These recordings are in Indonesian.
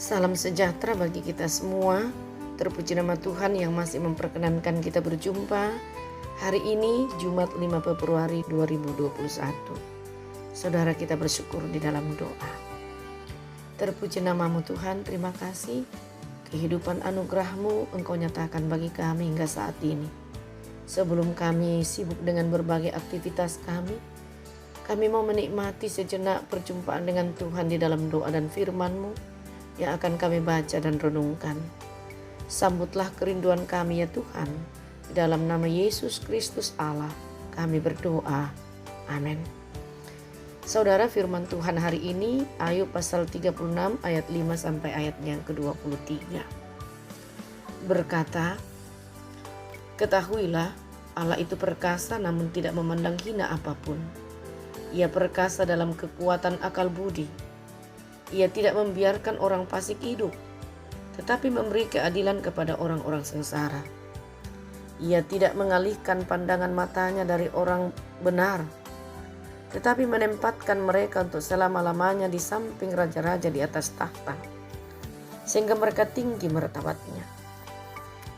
Salam sejahtera bagi kita semua. Terpuji nama Tuhan yang masih memperkenankan kita berjumpa hari ini Jumat 5 Februari 2021. Saudara, kita bersyukur di dalam doa. Terpuji namamu Tuhan, terima kasih. Kehidupan anugerah-Mu Engkau nyatakan bagi kami hingga saat ini. Sebelum kami sibuk dengan berbagai aktivitas kami mau menikmati sejenak perjumpaan dengan Tuhan di dalam doa dan firman-Mu yang akan kami baca dan renungkan. Sambutlah kerinduan kami ya Tuhan. Di dalam nama Yesus Kristus Allah kami berdoa. Amin. Saudara, firman Tuhan hari ini Ayub pasal 36 ayat 5 sampai ayat yang ke-23. Berkata, ketahuilah Allah itu perkasa namun tidak memandang hina apapun. Ia perkasa dalam kekuatan akal budi. Ia tidak membiarkan orang fasik hidup, tetapi memberi keadilan kepada orang-orang sengsara. Ia tidak mengalihkan pandangan matanya dari orang benar, tetapi menempatkan mereka untuk selama-lamanya di samping raja-raja di atas tahta, sehingga mereka tinggi martabatnya.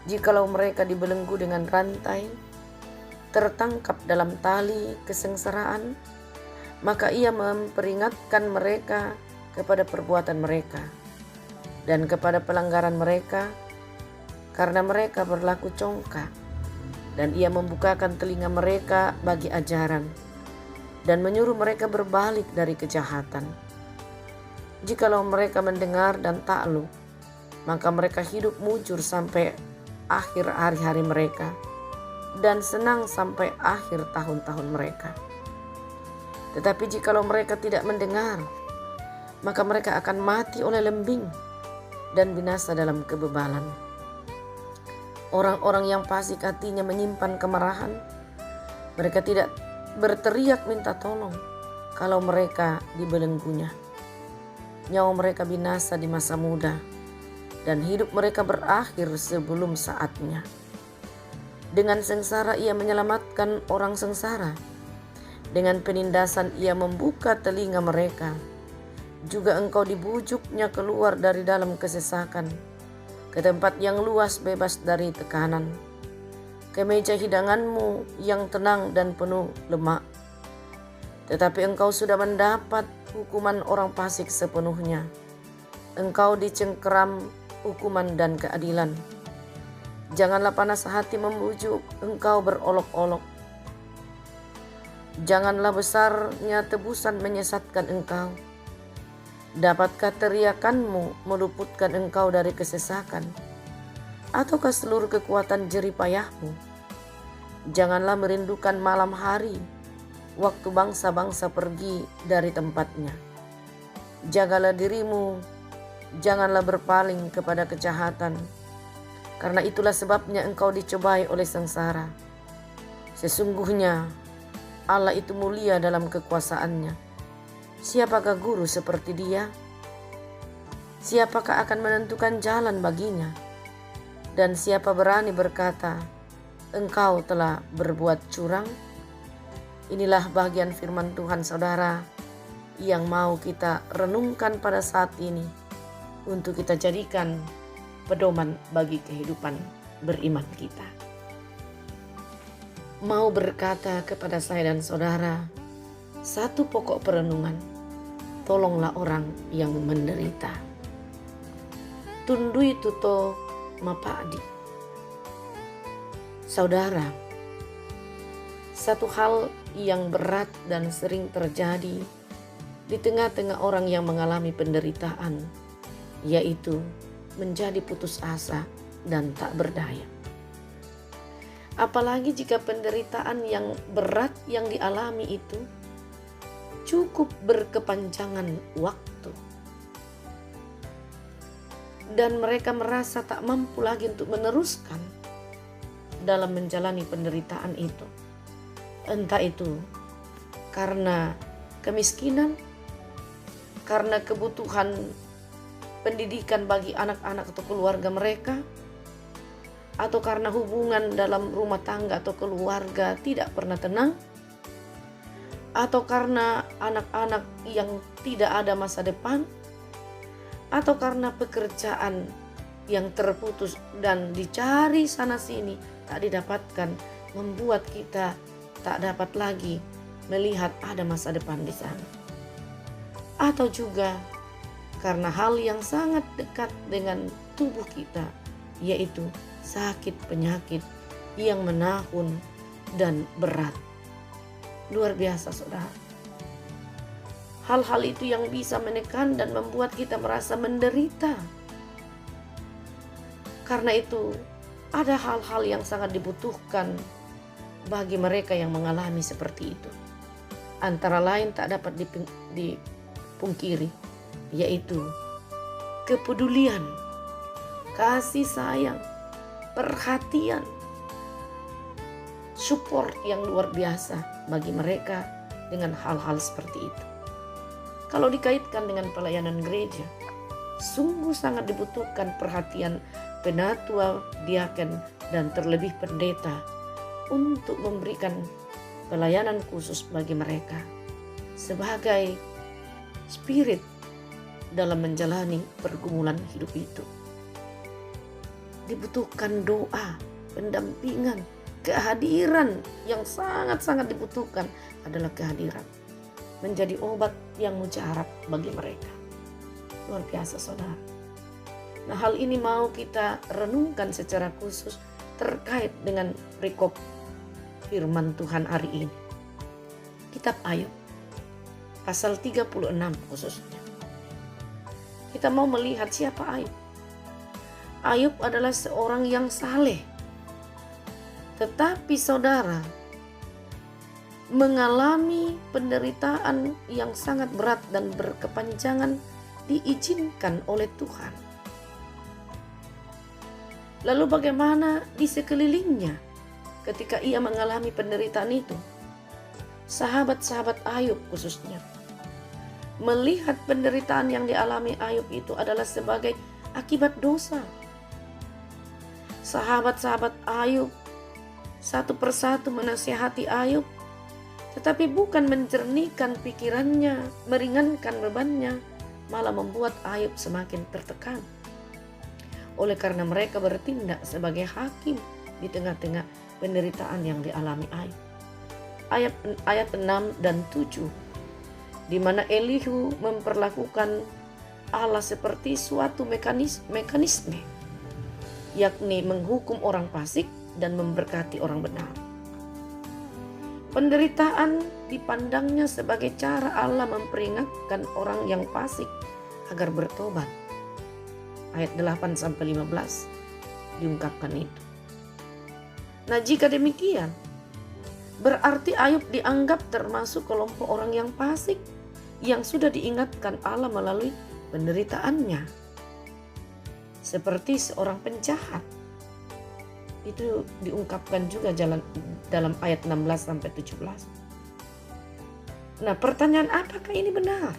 Jikalau mereka dibelenggu dengan rantai, tertangkap dalam tali kesengsaraan, maka ia memperingatkan mereka kepada perbuatan mereka dan kepada pelanggaran mereka, karena mereka berlaku congkak, dan ia membukakan telinga mereka bagi ajaran dan menyuruh mereka berbalik dari kejahatan. Jikalau mereka mendengar dan takluk, maka mereka hidup mujur sampai akhir hari-hari mereka dan senang sampai akhir tahun-tahun mereka. Tetapi jikalau mereka tidak mendengar, maka mereka akan mati oleh lembing dan binasa dalam kebebalan. Orang-orang yang fasik hatinya menyimpan kemarahan. Mereka tidak berteriak minta tolong kalau mereka dibelenggunya. Nyawa mereka binasa di masa muda dan hidup mereka berakhir sebelum saatnya. Dengan sengsara ia menyelamatkan orang sengsara. Dengan penindasan ia membuka telinga mereka. Juga engkau dibujuknya keluar dari dalam kesesakan, ke tempat yang luas bebas dari tekanan, ke meja hidanganmu yang tenang dan penuh lemak. Tetapi engkau sudah mendapat hukuman orang fasik sepenuhnya. Engkau dicengkeram hukuman dan keadilan. Janganlah panas hati membujuk engkau berolok-olok. Janganlah besarnya tebusan menyesatkan engkau. Dapatkah teriakanmu meluputkan engkau dari kesesakan? Ataukah seluruh kekuatan jerih payahmu? Janganlah merindukan malam hari, waktu bangsa-bangsa pergi dari tempatnya. Jagalah dirimu, janganlah berpaling kepada kejahatan, karena itulah sebabnya engkau dicobai oleh sengsara. Sesungguhnya Allah itu mulia dalam kekuasaannya. Siapakah guru seperti dia? Siapakah akan menentukan jalan baginya? Dan siapa berani berkata, engkau telah berbuat curang? Inilah bagian firman Tuhan, saudara, yang mau kita renungkan pada saat ini untuk kita jadikan pedoman bagi kehidupan beriman kita. Mau berkata kepada saya dan saudara, satu pokok perenungan, tolonglah orang yang menderita. Tundui tuto mapadi. Saudara, satu hal yang berat dan sering terjadi di tengah-tengah orang yang mengalami penderitaan, yaitu menjadi putus asa dan tak berdaya. Apalagi jika penderitaan yang berat yang dialami itu cukup berkepanjangan waktu, dan mereka merasa tak mampu lagi untuk meneruskan dalam menjalani penderitaan itu. Entah itu karena kemiskinan, karena kebutuhan pendidikan bagi anak-anak atau keluarga mereka, atau karena hubungan dalam rumah tangga atau keluarga tidak pernah tenang, atau karena anak-anak yang tidak ada masa depan, atau karena pekerjaan yang terputus dan dicari sana sini tak didapatkan, membuat kita tak dapat lagi melihat ada masa depan di sana. Atau juga karena hal yang sangat dekat dengan tubuh kita, yaitu sakit penyakit yang menahun dan berat. Luar biasa, saudara. Hal-hal itu yang bisa menekan dan membuat kita merasa menderita. Karena itu, ada hal-hal yang sangat dibutuhkan bagi mereka yang mengalami seperti itu. Antara lain tak dapat dipungkiri, yaitu kepedulian, kasih sayang, perhatian, support yang luar biasa bagi mereka dengan hal-hal seperti itu. Kalau dikaitkan dengan pelayanan gereja, sungguh sangat dibutuhkan perhatian penatua, diaken, dan terlebih pendeta untuk memberikan pelayanan khusus bagi mereka sebagai spirit dalam menjalani pergumulan hidup itu. Dibutuhkan doa, pendampingan, kehadiran yang sangat-sangat dibutuhkan adalah kehadiran. Menjadi obat yang mujarab bagi mereka. Luar biasa, saudara. Nah, hal ini mau kita renungkan secara khusus terkait dengan perikop firman Tuhan hari ini. Kitab Ayub, pasal 36 khususnya. Kita mau melihat siapa Ayub. Ayub adalah seorang yang saleh. Tetapi saudara, mengalami penderitaan yang sangat berat dan berkepanjangan diizinkan oleh Tuhan. Lalu bagaimana di sekelilingnya ketika ia mengalami penderitaan itu? Sahabat-sahabat Ayub khususnya melihat penderitaan yang dialami Ayub itu adalah sebagai akibat dosa. Sahabat-sahabat Ayub satu persatu menasihati Ayub, tetapi bukan menjernihkan pikirannya, meringankan bebannya, malah membuat Ayub semakin tertekan. Oleh karena mereka bertindak sebagai hakim di tengah-tengah penderitaan yang dialami Ayub. Ayat 6 dan 7, di mana Elihu memperlakukan Allah seperti suatu mekanisme, yakni menghukum orang fasik dan memberkati orang benar. Penderitaan dipandangnya sebagai cara Allah memperingatkan orang yang fasik agar bertobat. Ayat 8-15 diungkapkan itu. Nah, jika demikian, berarti Ayub dianggap termasuk kelompok orang yang fasik yang sudah diingatkan Allah melalui penderitaannya. Seperti seorang penjahat. Itu diungkapkan juga dalam ayat 16-17. Nah, pertanyaan, apakah ini benar?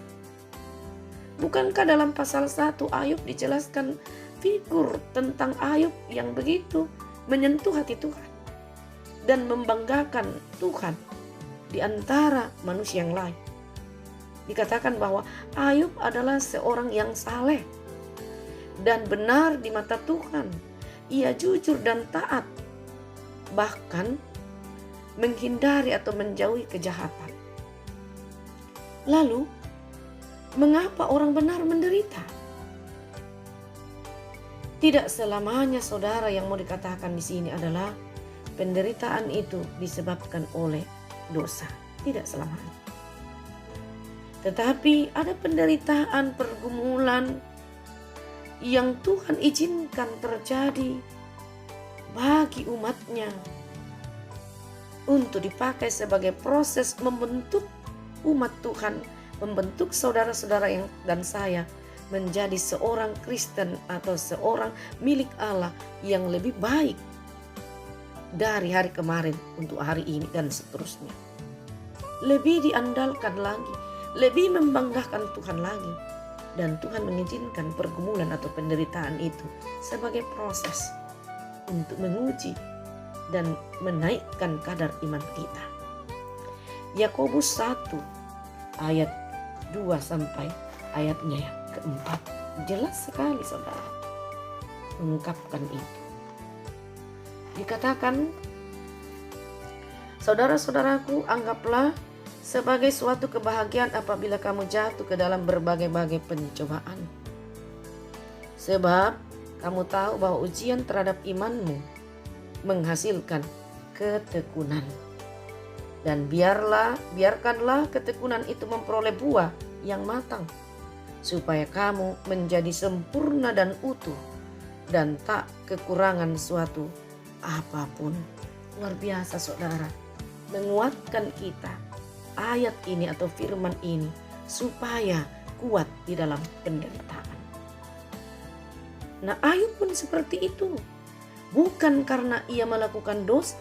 Bukankah dalam pasal 1 Ayub dijelaskan figur tentang Ayub yang begitu menyentuh hati Tuhan dan membanggakan Tuhan di antara manusia yang lain? Dikatakan bahwa Ayub adalah seorang yang saleh dan benar di mata Tuhan. Ia jujur dan taat, bahkan menghindari atau menjauhi kejahatan. Lalu, mengapa orang benar menderita? Tidak selamanya, saudara, yang mau dikatakan di sini adalah penderitaan itu disebabkan oleh dosa. Tidak selamanya. Tetapi ada penderitaan, pergumulan yang Tuhan izinkan terjadi bagi umatnya untuk dipakai sebagai proses membentuk umat Tuhan, membentuk saudara-saudara yang dan saya menjadi seorang Kristen atau seorang milik Allah yang lebih baik dari hari kemarin untuk hari ini dan seterusnya. Lebih diandalkan lagi, lebih membanggakan Tuhan lagi. Dan Tuhan mengizinkan pergumulan atau penderitaan itu sebagai proses untuk menguji dan menaikkan kadar iman kita. Yakobus 1 ayat 2 sampai ayatnya yang keempat. jelas sekali saudara mengungkapkan itu. Dikatakan, saudara-saudaraku, anggaplah sebagai suatu kebahagiaan apabila kamu jatuh ke dalam berbagai-bagai pencobaan. Sebab kamu tahu bahwa ujian terhadap imanmu menghasilkan ketekunan. Dan biarkanlah ketekunan itu memperoleh buah yang matang, supaya kamu menjadi sempurna dan utuh dan tak kekurangan suatu apapun. Luar biasa saudara, menguatkan kita ayat ini atau firman ini supaya kuat di dalam penderitaan. Nah, Ayub pun seperti itu. Bukan karena ia melakukan dosa,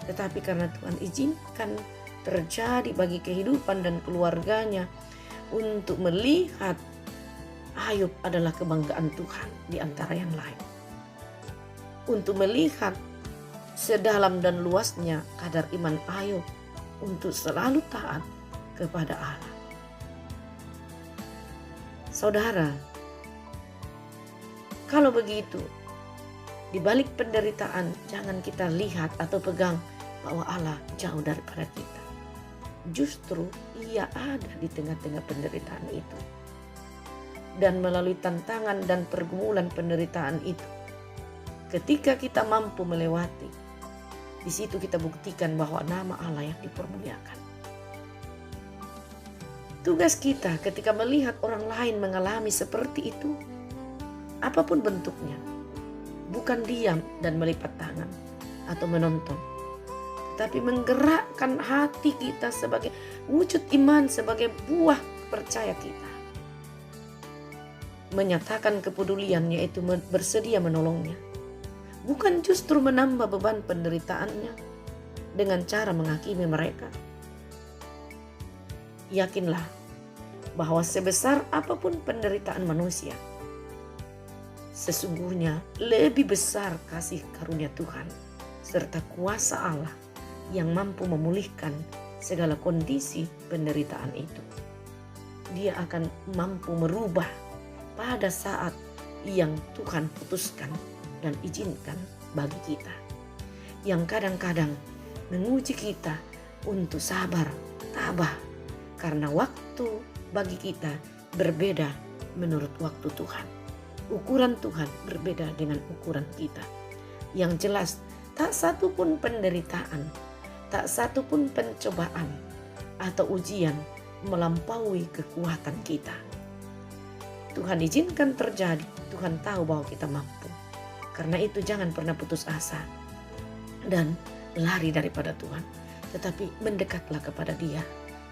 tetapi karena Tuhan izinkan terjadi bagi kehidupan dan keluarganya untuk melihat Ayub adalah kebanggaan Tuhan di antara yang lain. Untuk melihat sedalam dan luasnya kadar iman Ayub untuk selalu taat kepada Allah. Saudara, kalau begitu, di balik penderitaan jangan kita lihat atau pegang bahwa Allah jauh daripada kita. Justru ia ada di tengah-tengah penderitaan itu. Dan melalui tantangan dan pergumulan penderitaan itu, ketika kita mampu melewati, di situ kita buktikan bahwa nama Allah yang dipermuliakan. Tugas kita ketika melihat orang lain mengalami seperti itu, apapun bentuknya, bukan diam dan melipat tangan atau menonton, tetapi menggerakkan hati kita sebagai wujud iman, sebagai buah percaya kita. Menyatakan kepedulian, yaitu bersedia menolongnya. Bukan justru menambah beban penderitaannya dengan cara menghakimi mereka. Yakinlah bahwa sebesar apapun penderitaan manusia, sesungguhnya lebih besar kasih karunia Tuhan serta kuasa Allah yang mampu memulihkan segala kondisi penderitaan itu. Dia akan mampu merubah pada saat yang Tuhan putuskan dan izinkan bagi kita, yang kadang-kadang menguji kita untuk sabar, tabah, karena waktu bagi kita berbeda menurut waktu Tuhan. Ukuran Tuhan berbeda dengan ukuran kita. Yang jelas, tak satu pun penderitaan, tak satu pun pencobaan atau ujian melampaui kekuatan kita. Tuhan izinkan terjadi, Tuhan tahu bahwa kita mampu. Karena itu jangan pernah putus asa dan lari daripada Tuhan, tetapi mendekatlah kepada Dia.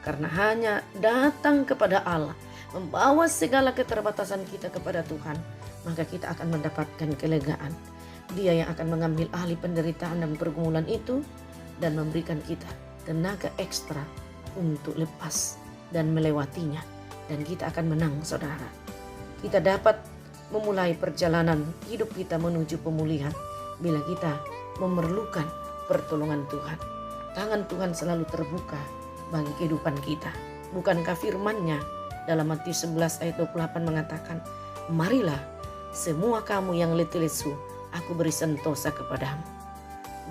Karena hanya datang kepada Allah, membawa segala keterbatasan kita kepada Tuhan, maka kita akan mendapatkan kelegaan. Dia yang akan mengambil alih penderitaan dan pergumulan itu dan memberikan kita tenaga ekstra untuk lepas dan melewatinya. Dan kita akan menang, saudara. Kita dapat memulai perjalanan hidup kita menuju pemulihan bila kita memerlukan pertolongan Tuhan. Tangan Tuhan selalu terbuka bagi kehidupan kita. Bukankah firman-Nya dalam Matius 11 ayat 28 mengatakan, "Marilah semua kamu yang letih lesu, aku beri sentosa kepadamu."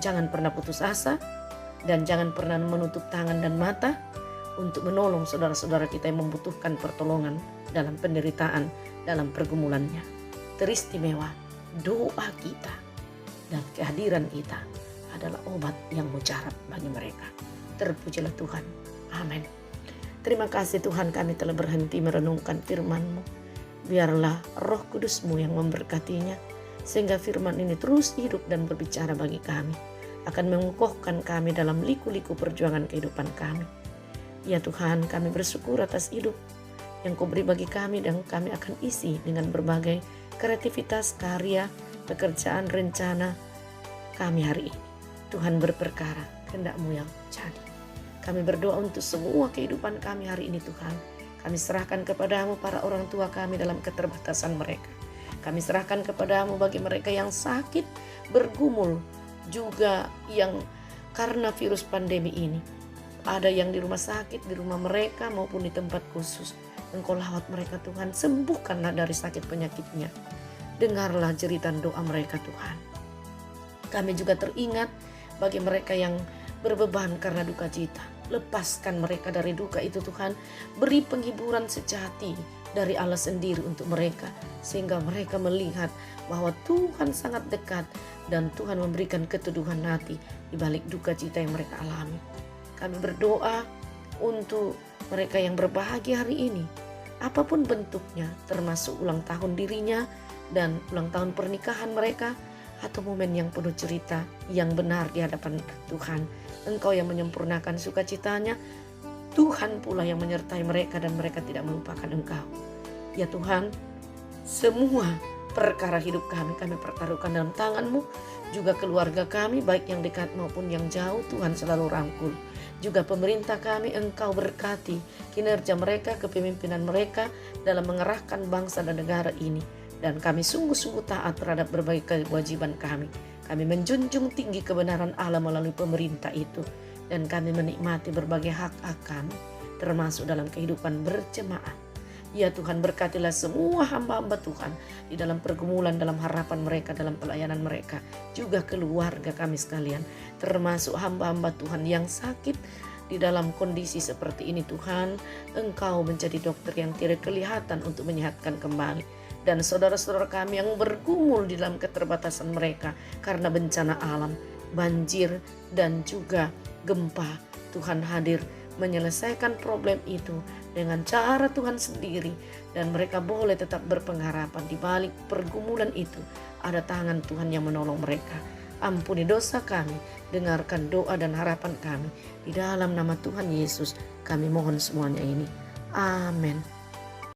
Jangan pernah putus asa dan jangan pernah menutup tangan dan mata untuk menolong saudara-saudara kita yang membutuhkan pertolongan dalam penderitaan, dalam pergumulannya. Teristimewa doa kita dan kehadiran kita adalah obat yang mujarab bagi mereka. Terpujilah Tuhan. Amin. Terima kasih Tuhan, kami telah berhenti merenungkan firman-Mu. Biarlah Roh Kudus-Mu yang memberkatinya, sehingga firman ini terus hidup dan berbicara bagi kami, akan mengukuhkan kami dalam liku-liku perjuangan kehidupan kami. Ya Tuhan, kami bersyukur atas hidup yang Kau beri bagi kami, dan kami akan isi dengan berbagai kreativitas, karya, pekerjaan, rencana kami hari ini. Tuhan berperkara, kehendak-Mu yang jadi. Kami berdoa untuk semua kehidupan kami hari ini Tuhan. Kami serahkan kepadamu para orang tua kami dalam keterbatasan mereka. Kami serahkan kepadamu bagi mereka yang sakit, bergumul, juga yang karena virus pandemi ini. Ada yang di rumah sakit, di rumah mereka maupun di tempat khusus. Engkau lawat mereka Tuhan, sembuhkanlah dari sakit penyakitnya. Dengarlah jeritan doa mereka Tuhan. Kami juga teringat bagi mereka yang berbeban karena duka cita. Lepaskan mereka dari duka itu Tuhan. Beri penghiburan sejati dari Allah sendiri untuk mereka. Sehingga mereka melihat bahwa Tuhan sangat dekat. Dan Tuhan memberikan keteduhan hati di balik duka cita yang mereka alami. Kami berdoa untuk mereka yang berbahagia hari ini. Apapun bentuknya, termasuk ulang tahun dirinya dan ulang tahun pernikahan mereka, atau momen yang penuh cerita yang benar di hadapan Tuhan. Engkau yang menyempurnakan sukacitanya, Tuhan pula yang menyertai mereka dan mereka tidak melupakan Engkau. Ya Tuhan, semua perkara hidup kami pertaruhkan dalam tangan-Mu. Juga keluarga kami, baik yang dekat maupun yang jauh, Tuhan selalu rangkul. Juga pemerintah kami, Engkau berkati kinerja mereka, kepemimpinan mereka dalam mengerahkan bangsa dan negara ini. Dan kami sungguh-sungguh taat terhadap berbagai kewajiban kami. Kami menjunjung tinggi kebenaran Allah melalui pemerintah itu. Dan kami menikmati berbagai hak kami, termasuk dalam kehidupan berjemaat. Ya Tuhan, berkatilah semua hamba-hamba Tuhan di dalam pergumulan, dalam harapan mereka, dalam pelayanan mereka. Juga keluarga kami sekalian, termasuk hamba-hamba Tuhan yang sakit di dalam kondisi seperti ini Tuhan. Engkau menjadi dokter yang tidak kelihatan untuk menyehatkan kembali. Dan saudara-saudara kami yang bergumul di dalam keterbatasan mereka karena bencana alam, banjir dan juga gempa. Tuhan hadir menyelesaikan problem itu dengan cara Tuhan sendiri. Dan mereka boleh tetap berpengharapan di balik pergumulan itu. Ada tangan Tuhan yang menolong mereka. Ampuni dosa kami, dengarkan doa dan harapan kami. Di dalam nama Tuhan Yesus kami mohon semuanya ini. Amin.